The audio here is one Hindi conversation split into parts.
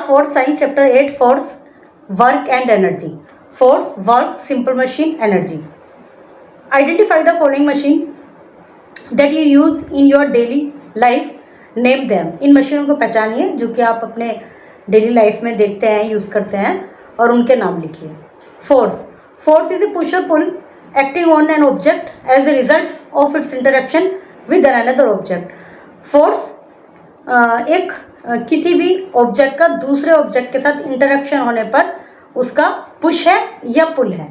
Class 4 science chapter 8 force work and energy. Force work simple machine energy. Identify the following machine that you use in your daily life. Name them. इन मशीनों को पहचानिए जो कि आप अपने डेली लाइफ में देखते हैं, यूज़ करते हैं, और उनके नाम लिखिए. Force. Force is a push और pull acting on an object as a result of its interaction with another object. Force एक किसी भी ऑब्जेक्ट का दूसरे ऑब्जेक्ट के साथ इंटरेक्शन होने पर उसका पुश है या पुल है.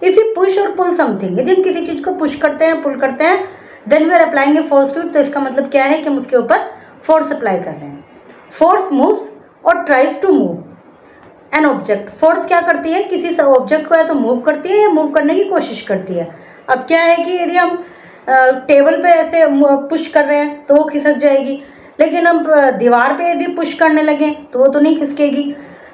इफ़ यू पुश और पुल समथिंग, यदि हम किसी चीज़ को पुश करते हैं, पुल करते हैं, then we are applying a force to it, तो इसका मतलब क्या है कि हम उसके ऊपर फोर्स अप्लाई कर रहे हैं. फोर्स मूव्स और tries to move an object. Force क्या करती है, किसी ऑब्जेक्ट को या तो मूव करती है या मूव करने की कोशिश करती है. अब क्या है कि यदि हम टेबल पे ऐसे पुश कर रहे हैं तो वो खिसक जाएगी, लेकिन हम दीवार पे यदि पुश करने लगें तो वो तो नहीं खिसकेगी.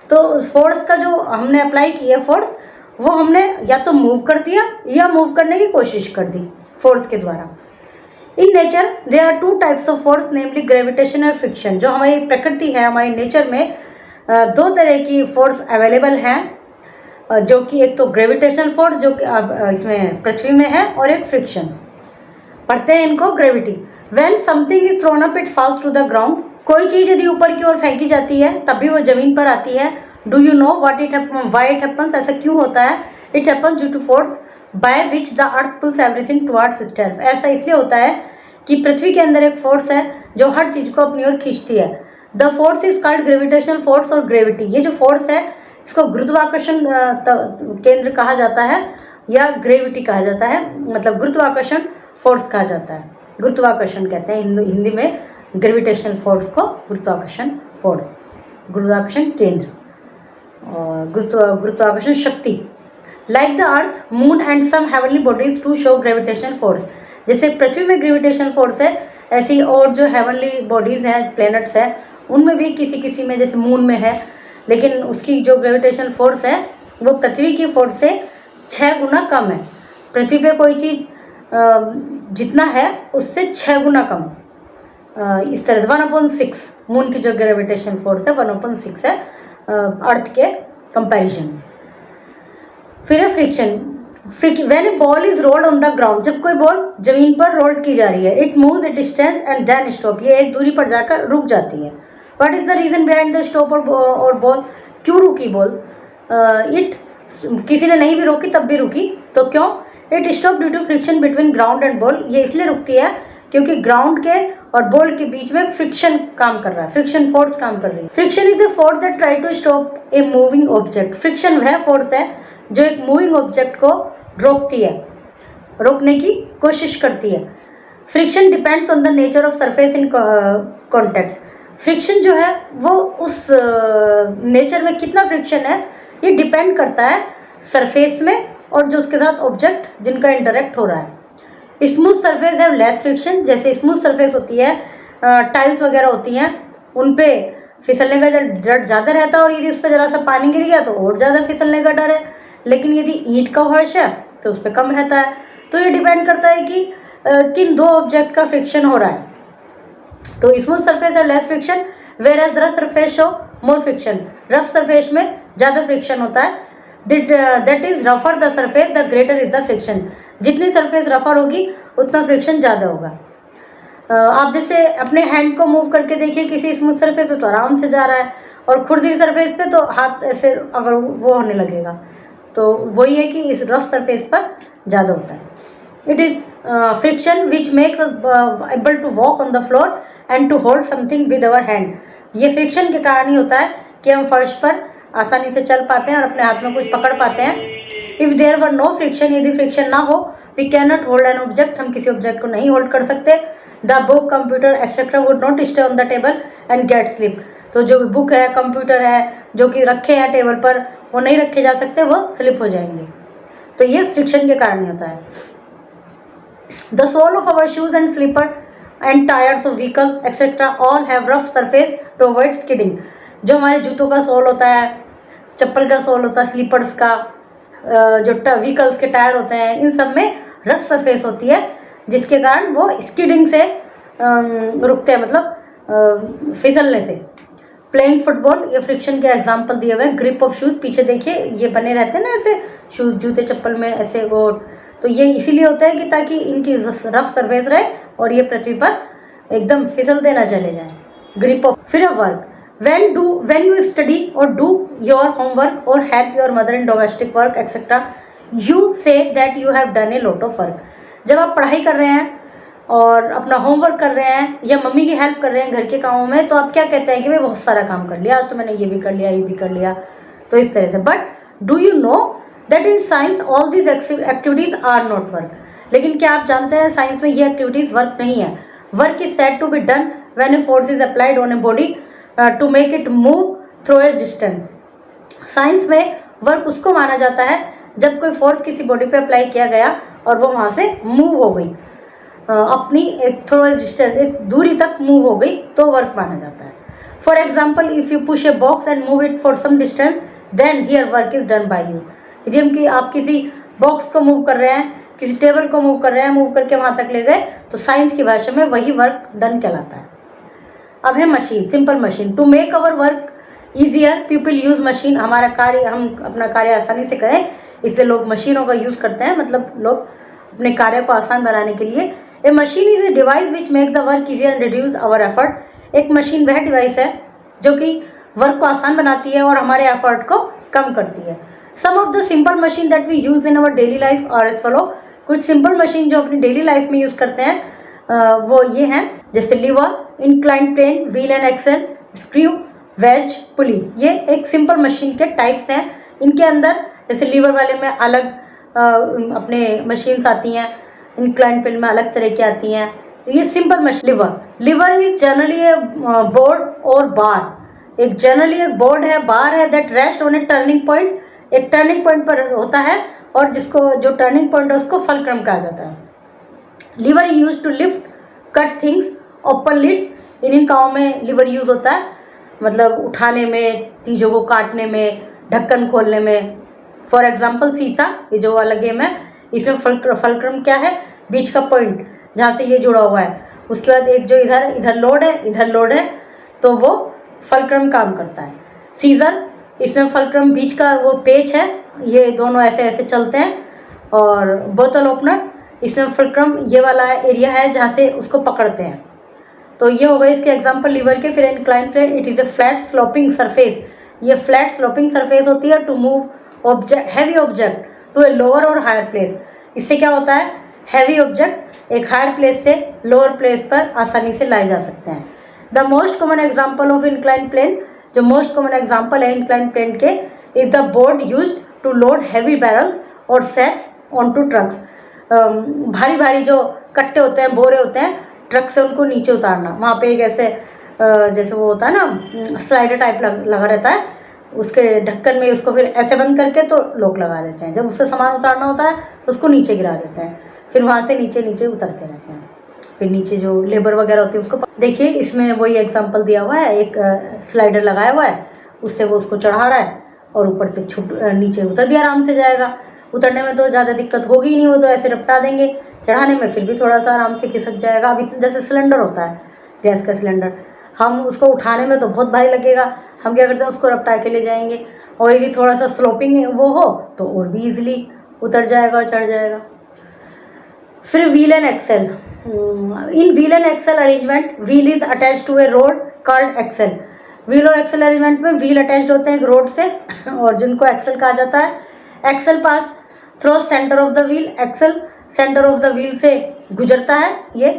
तो फोर्स का जो हमने अप्लाई किया फोर्स, वो हमने या तो मूव कर दिया या मूव करने की कोशिश कर दी फोर्स के द्वारा. In nature there are two types of force, namely gravitation और फ्रिक्शन. जो हमारी प्रकृति है, हमारी नेचर में दो तरह की फोर्स अवेलेबल हैं, जो कि एक तो ग्रेविटेशनल फोर्स जो कि इसमें पृथ्वी में है, और एक फ्रिक्शन. पढ़ते हैं इनको. Gravity. When something is thrown up it falls to the ground. कोई चीज़ यदि ऊपर की ओर फेंकी जाती है तब भी वो जमीन पर आती है. Do you know what it why it happens. ऐसा क्यों होता है. It happens due to force by which the earth pulls everything towards itself. ऐसा इसलिए होता है कि पृथ्वी के अंदर एक फोर्स है जो हर चीज़ को अपनी ओर खींचती है. The force is called gravitational force और ग्रेविटी. ये जो फोर्स है इसको गुरुत्वाकर्षण केंद्र कहा जाता है या ग्रेविटी कहा जाता है, मतलब गुरुत्वाकर्षण फोर्स कहा जाता है. गुरुत्वाकर्षण कहते हैं हिंदी में ग्रेविटेशनल फोर्स को. गुरुत्वाकर्षण फोर्स, गुरुत्वाकर्षण केंद्र और गुरुत्वाकर्षण शक्ति. Like the earth, moon and some heavenly bodies to show gravitational force. जैसे पृथ्वी में ग्रेविटेशनल फोर्स है, ऐसी और जो हेवनली बॉडीज़ हैं, प्लैनेट्स हैं, उनमें भी किसी किसी में, जैसे मून में है, लेकिन उसकी जो ग्रेविटेशनल फोर्स है वो पृथ्वी की फोर्स से 6 गुना कम है. पृथ्वी पे कोई चीज़ जितना है उससे 6 गुना कम. इस तरह से 1/6 मून की जो ग्रेविटेशनल फोर्स है 1/6 है अर्थ के कंपैरिजन में. फिर है friction. When A ball is rolled on the ground. जब कोई बॉल जमीन पर रोल की जा रही है, it moves a distance and then stop. ये एक दूरी पर जाकर रुक जाती है. What is the reason behind the stop और बॉल. क्यों रुकी बॉल. इट किसी ने नहीं भी रोकी तब भी रुकी, तो क्यों. It stop due to friction between ground and ball. ये इसलिए रुकती है क्योंकि ग्राउंड के और बॉल के बीच में फ्रिक्शन काम कर रहा है, फ्रिक्शन फोर्स काम कर रही है. Friction is a force that try to stop a moving object. Friction वह फोर्स है जो एक मूविंग ऑब्जेक्ट को रोकती है, रोकने की कोशिश करती है. Friction depends on the nature of surface in contact. Friction जो है वो उस नेचर में कितना फ्रिक्शन है ये डिपेंड करता है सरफेस में और जो उसके साथ ऑब्जेक्ट जिनका इंटरेक्ट हो रहा है. स्मूथ सरफेस है लेस फ्रिक्शन. जैसे स्मूथ सरफेस होती है, टाइल्स वगैरह होती हैं, उन पे फिसलने का डर ज़्यादा रहता है, और यदि उस पर ज़रा सा पानी गिर गया तो और ज़्यादा फिसलने का डर है. लेकिन यदि ईंट का फर्श है तो उस पर कम रहता है. तो ये डिपेंड करता है कि किन दो ऑब्जेक्ट का फ्रिक्शन हो रहा है. तो स्मूथ सरफेस है less friction, whereas rough surface हो मोर फ्रिक्शन. रफ सरफेस में ज़्यादा फ्रिक्शन होता है. दैट इज रफर the surface the greater is the friction. जितनी सरफेस रफर होगी उतना फ्रिक्शन ज़्यादा होगा. आप जैसे अपने हैंड को मूव करके देखिए किसी स्मूथ सरफेस पे तो आराम से जा रहा है, और खुरदरी सरफेस पे तो हाथ ऐसे अगर वो होने लगेगा, तो वही है कि इस रफ सरफेस पर ज़्यादा होता है. It is friction which makes us able to walk on the floor and to hold something with our hand. ये फ्रिक्शन के कारण ही होता है कि हम फर्श पर आसानी से चल पाते हैं और अपने हाथ में कुछ पकड़ पाते हैं. If there were no friction, यदि फ्रिक्शन ना हो, we can not hold an object. हम किसी ऑब्जेक्ट को नहीं होल्ड कर सकते. The book, computer etcetera would not stay on the table and get slip. तो जो बुक है, कंप्यूटर है, जो कि रखे हैं टेबल पर, वो नहीं रखे जा सकते, वो स्लिप हो जाएंगे. तो ये फ्रिक्शन के कारण ही होता है. The sole of our shoes and slipper and tyres of vehicles etcetera all have rough surface to avoid skidding. जो हमारे जूतों का सोल होता है, चप्पल का सोल होता है, स्लीपर्स का, जो व्हीकल्स के टायर होते हैं, इन सब में रफ सरफेस होती है, जिसके कारण वो स्किडिंग से रुकते हैं, मतलब फिसलने से. प्लेइंग फुटबॉल, ये फ्रिक्शन के एग्जाम्पल दिए हुए हैं। ग्रिप ऑफ शूज़, पीछे देखिए ये बने रहते हैं ना ऐसे शूज़, जूते चप्पल में ऐसे वो, तो ये इसीलिए होता है कि ताकि इनकी रफ सरफेस रहे और ये पृथ्वी पर एकदम फिसलते ना चले जाए। Grip of. फिर work, when you study or do your homework or help your mother in domestic work etc, you say that you have done a lot of work। जब आप पढ़ाई कर रहे हैं और अपना होमवर्क कर रहे हैं या मम्मी की हेल्प कर रहे हैं घर के कामों में, तो आप क्या कहते हैं कि मैं बहुत सारा काम कर लिया, तो मैंने ये भी कर लिया, ये भी कर लिया, तो इस तरह से। But do you know that in science all this activities are not work. लेकिन क्या आप जानते हैं साइंस में ये एक्टिविटीज़ वर्क नहीं है। Work is said to be done when a force is applied on a body to make it move through a distance. Science में वर्क उसको माना जाता है जब कोई फोर्स किसी बॉडी पे अप्लाई किया गया और वो वहाँ से मूव हो गई, अपनी एक थोड़ा डिस्टेंस, एक दूरी तक मूव हो गई, तो वर्क माना जाता है। For example, if you push a box and move it for some distance then here work is done by you. यदि हम कि आप किसी बॉक्स को मूव कर रहे हैं, किसी टेबल को मूव कर रहे हैं, मूव करके वहाँ तक ले गए, तो साइंस की भाषा में वही वर्क डन कहलाता है। अब है machine, simple machine. To make our work easier people use machine. हमारा कार्य, हम अपना कार्य आसानी से करें, इसलिए लोग मशीनों का यूज़ करते हैं, मतलब लोग अपने कार्य को आसान बनाने के लिए। A machine is a device which make the work easier and reduce our effort. एक मशीन वह डिवाइस है जो कि वर्क को आसान बनाती है और हमारे एफर्ट को कम करती है। Some of the simple machine that we use in our daily life are as follow. कुछ सिंपल मशीन जो अपनी डेली लाइफ में यूज़ करते हैं वो ये हैं, जैसे lever, incline plane, wheel and axle, screw, wedge, pulley. ये एक सिंपल मशीन के टाइप्स हैं। इनके अंदर जैसे लीवर वाले में अलग अपने मशीन्स आती हैं, इंक्लाइन प्लेन में अलग तरह की आती हैं। ये simple machine. Lever is generally a board और बार। एक जनरली एक बोर्ड है, बार है, that rest on a turning point. एक टर्निंग पॉइंट पर होता है और जिसको जो टर्निंग पॉइंट है उसको फलक्रम कहा जाता है। Lever use to lift cut things open lids. इन कामों में लीवर यूज होता है, मतलब उठाने में, चीज़ों को काटने में, ढक्कन खोलने में। फॉर एग्जाम्पल सीसा, ये जो वाला गेम है, इसमें फलक्रम क्या है, बीच का पॉइंट जहाँ से ये जुड़ा हुआ है। उसके बाद एक जो इधर लोड है, इधर लोड है, तो वो फलक्रम काम करता है। सीजर, इसमें फलक्रम बीच का वो पेच है, ये दोनों ऐसे ऐसे चलते हैं। और बोतल ओपनर, इसमें फलक्रम ये वाला एरिया है जहाँ से उसको पकड़ते हैं। तो ये हो गए इसके एग्जाम्पल लीवर के। फिर incline plane, it is a flat sloping surface. ये फ्लैट स्लोपिंग सरफेस होती है to move object, heavy object to a lower और हायर प्लेस। इससे क्या होता है, हैवी ऑब्जेक्ट एक हायर प्लेस से लोअर प्लेस पर आसानी से लाए जा सकते हैं। The most common example of incline plane, जो मोस्ट कॉमन एग्जाम्पल है इंक्लाइन प्लेन के, is the board use to load heavy barrels और सैक्स ऑन टू ट्रक्स। भारी भारी जो कट्टे होते हैं, बोरे होते हैं, ट्रक से उनको नीचे उतारना। वहाँ पे एक ऐसे जैसे वो होता है ना, स्लाइडर टाइप लगा रहता है, उसके ढक्कन में उसको फिर ऐसे बंद करके तो लोग लगा देते हैं। जब उससे सामान उतारना होता है तो उसको नीचे गिरा देते हैं, फिर वहाँ से नीचे नीचे उतरते रहते हैं। फिर नीचे जो लेबर वगैरह होती है उसको देखिए, इसमें वही एग्जांपल दिया हुआ है, एक स्लाइडर लगाया हुआ है, उससे वो उसको चढ़ा रहा है और ऊपर से नीचे उतर भी आराम से जाएगा। उतरने में तो ज़्यादा दिक्कत होगी ही नहीं, वो तो ऐसे रपटा देंगे। चढ़ाने में फिर भी थोड़ा सा आराम से खिसक जाएगा। अभी जैसे सिलेंडर होता है, गैस का सिलेंडर, हम उसको उठाने में तो बहुत भारी लगेगा, हम क्या करते हैं उसको रपटा के ले जाएंगे। और यदि थोड़ा सा स्लोपिंग वो हो तो और भी ईजिली उतर जाएगा और चढ़ जाएगा। फिर wheel and axle. In wheel and axle arrangement, wheel is attach to a rod called axle. Wheel और एक्सेल अरेंजमेंट में व्हील अटैच्ड होते हैं एक रोड से और जिनको एक्सेल कहा जाता है। Axle pass through centre of the wheel, axle centre of the wheel से गुजरता है। ये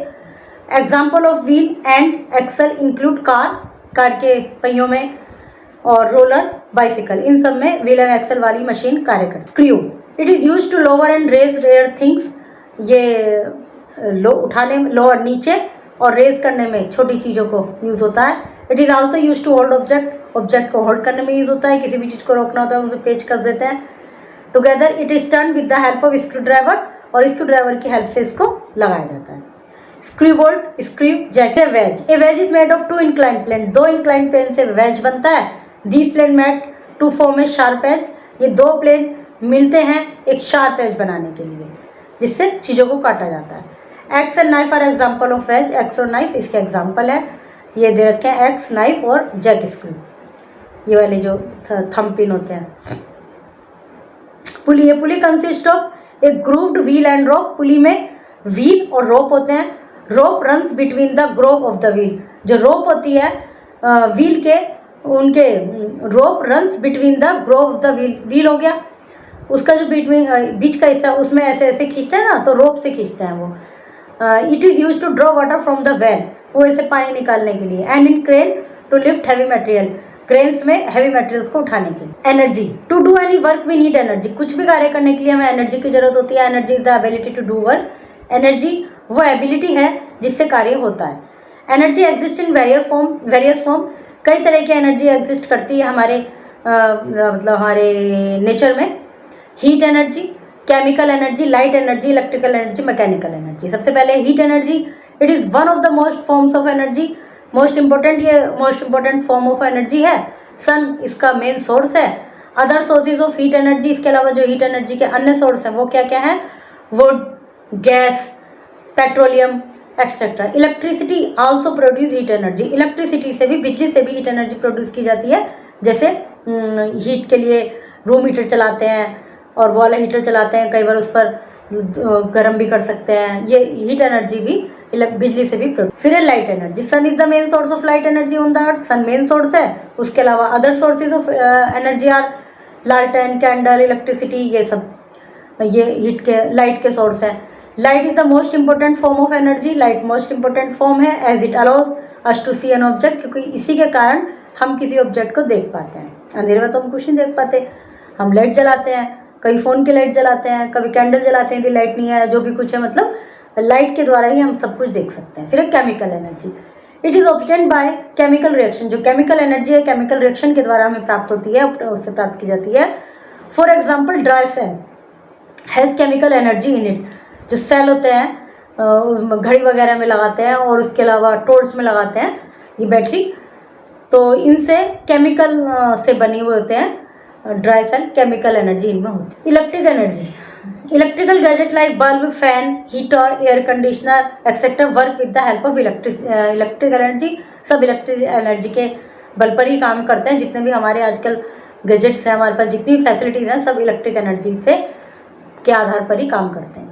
example of wheel and axle include car के पहियों में, और रोलर, बाइसिकल, इन सब में व्हील एंड एक्सेल वाली मशीन कार्य करती है। Screw, it is use to lower and raise rare things. ये उठाने में, लोअर नीचे और रेज करने में छोटी चीज़ों को यूज़ होता है। It is also use to hold object, object को होल्ड करने में यूज़ होता है। किसी भी चीज़ को रोकना होता है उसे पेच कर देते हैं। Together it is turn with the help of screwdriver, और स्क्रू ड्राइवर की हेल्प से इसको लगाया जाता है। Screw bolt, screw jack, wedge. A wedge is made of two incline plane. दो इंक्लाइन प्लेन से वेज बनता है। These plane made to form a sharp edge. ये दो प्लेन मिलते हैं एक शार्प एज बनाने के लिए, जिससे चीज़ों को काटा जाता है। Axe and knife are example of wedge. Axe और नाइफ इसके एग्जाम्पल है। ये दे रखे हैं एक्स, नाइफ और जैक स्क्रू, ये वाले जो थंब पिन होते हैं। पुली, ये pulley consist of a grooved wheel and rope. Pulley में व्हील और रोप होते हैं। Rope runs between the groove of the wheel, जो रोप होती है व्हील के, उनके rope runs between the groove of the wheel. Wheel हो गया, उसका जो बीच का हिस्सा उसमें ऐसे ऐसे खींचते हैं ना, तो रोप से खींचते हैं वो। It is use to draw water from the well, वो ऐसे पानी निकालने के लिए। And in crane to lift heavy material, cranes में हैवी मटेरियल्स को उठाने के लिए। Energy, to do any work we need energy, कुछ भी कार्य करने के लिए हमें एनर्जी की जरूरत होती है। Energy is the ability to do work, energy वो एबिलिटी है जिससे कार्य होता है। Energy exist in various form, कई तरह की एनर्जी एग्जिस्ट करती है हमारे मतलब हमारे नेचर में। Heat energy, chemical energy, light energy, electrical energy, mechanical energy. सबसे पहले heat energy, it is one of the most forms of energy, most important form of energy है। सन इसका मेन सोर्स है। Other sources of heat energy, इसके अलावा जो हीट एनर्जी के अन्य सोर्स हैं वो क्या क्या हैं? Would, gas, petroleum etcetera. Electricity also produce heat energy, electricity से भी, बिजली से भी हीट एनर्जी प्रोड्यूस की जाती है। जैसे हीट के लिए रूम हीटर चलाते हैं और वॉल हीटर चलाते हैं, कई बार उस पर गर्म भी कर सकते हैं। ये हीट एनर्जी भी बिजली से भी प्रोड्यूस। फिर है light energy, sun is the main source of light energy on the earth, sun main source है। उसके अलावा other sources of energy are लालटेन, कैंडल, इलेक्ट्रिसिटी, ये सब ये हीट के लाइट के सोर्स है। Light is the most important form of energy, light most important form है as it allows us to see an object, क्योंकि इसी के कारण हम किसी ऑब्जेक्ट को देख पाते हैं। अंधेरे में तो हम कुछ नहीं देख पाते, हम लाइट जलाते हैं, कभी फ़ोन की लाइट जलाते हैं, कभी कैंडल जलाते हैं, यदि लाइट नहीं है, जो भी कुछ है, मतलब लाइट के द्वारा ही हम सब कुछ देख सकते हैं। फिर है chemical energy, it is obtained by chemical reaction, जो केमिकल एनर्जी है केमिकल रिएक्शन के द्वारा हमें प्राप्त होती है, उससे प्राप्त की जाती है। For example dry cell has chemical energy in it, जो सेल होते हैं घड़ी वगैरह में लगाते हैं और उसके अलावा टॉर्च में लगाते हैं ये बैटरी, तो इनसे केमिकल से बनी हुए होते हैं ड्राई सेल, केमिकल एनर्जी इनमें होती है। Electric energy, electrical gadget like bulb, fan, heater, air conditioner etcetera work with the help of electric energy. सब इलेक्ट्रिक एनर्जी के बल पर ही काम करते हैं। जितने भी हमारे आजकल गैजेट्स हैं, हमारे पास जितनी भी फैसिलिटीज़ हैं, सब इलेक्ट्रिक एनर्जी से के आधार पर ही काम करते हैं,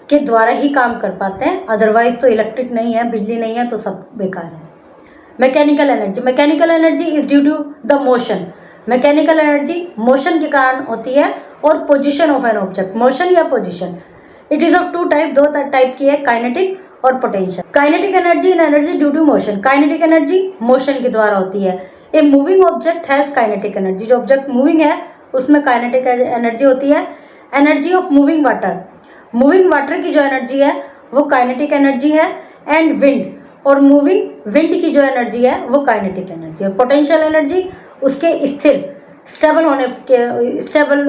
के द्वारा ही काम कर पाते हैं। अदरवाइज तो इलेक्ट्रिक नहीं है, बिजली नहीं है, तो सब बेकार है। Mechanical energy, mechanical energy is due to the motion, mechanical energy motion के कारण होती है और position of an object, motion या position. It is of two type, दो टाइप की है, काइनेटिक और potential. Kinetic energy in energy due to motion, kinetic energy motion के द्वारा होती है। A moving object has kinetic energy, जो ऑब्जेक्ट मूविंग है उसमें काइनेटिक एनर्जी होती है। Energy of moving water, moving water की जो एनर्जी है वो काइनेटिक एनर्जी है। एंड विंड, और मूविंग विंड की जो एनर्जी है वो काइनेटिक एनर्जी है। पोटेंशियल एनर्जी उसके स्थिर स्टेबल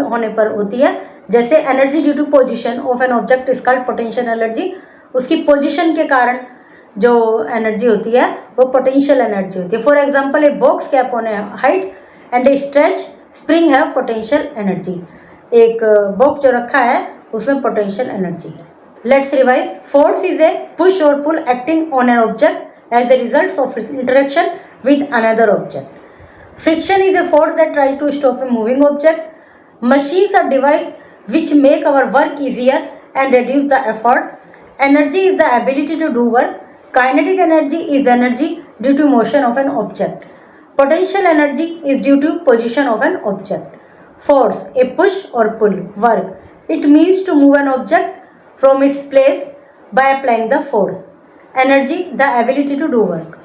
होने पर होती है। जैसे energy due to position of an object is called potential energy, उसकी पोजीशन के कारण जो एनर्जी होती है वो पोटेंशियल एनर्जी होती है। For example a box kept on a height and a stretch spring है पोटेंशियल एनर्जी, एक बॉक्स जो रखा है उसमें पोटेंशियल एनर्जी है। Let's revise, force is a push और pull acting on an object as the result of interaction with another object. Friction is a force that tries to stop a moving object. Machines are devices which make our work easier and reduce the effort. Energy is the ability to do work. Kinetic energy is energy due to motion of an object. Potential energy is due to position of an object. Force, a push or pull. Work, it means to move an object from its place by applying the force. Energy, the ability to do work.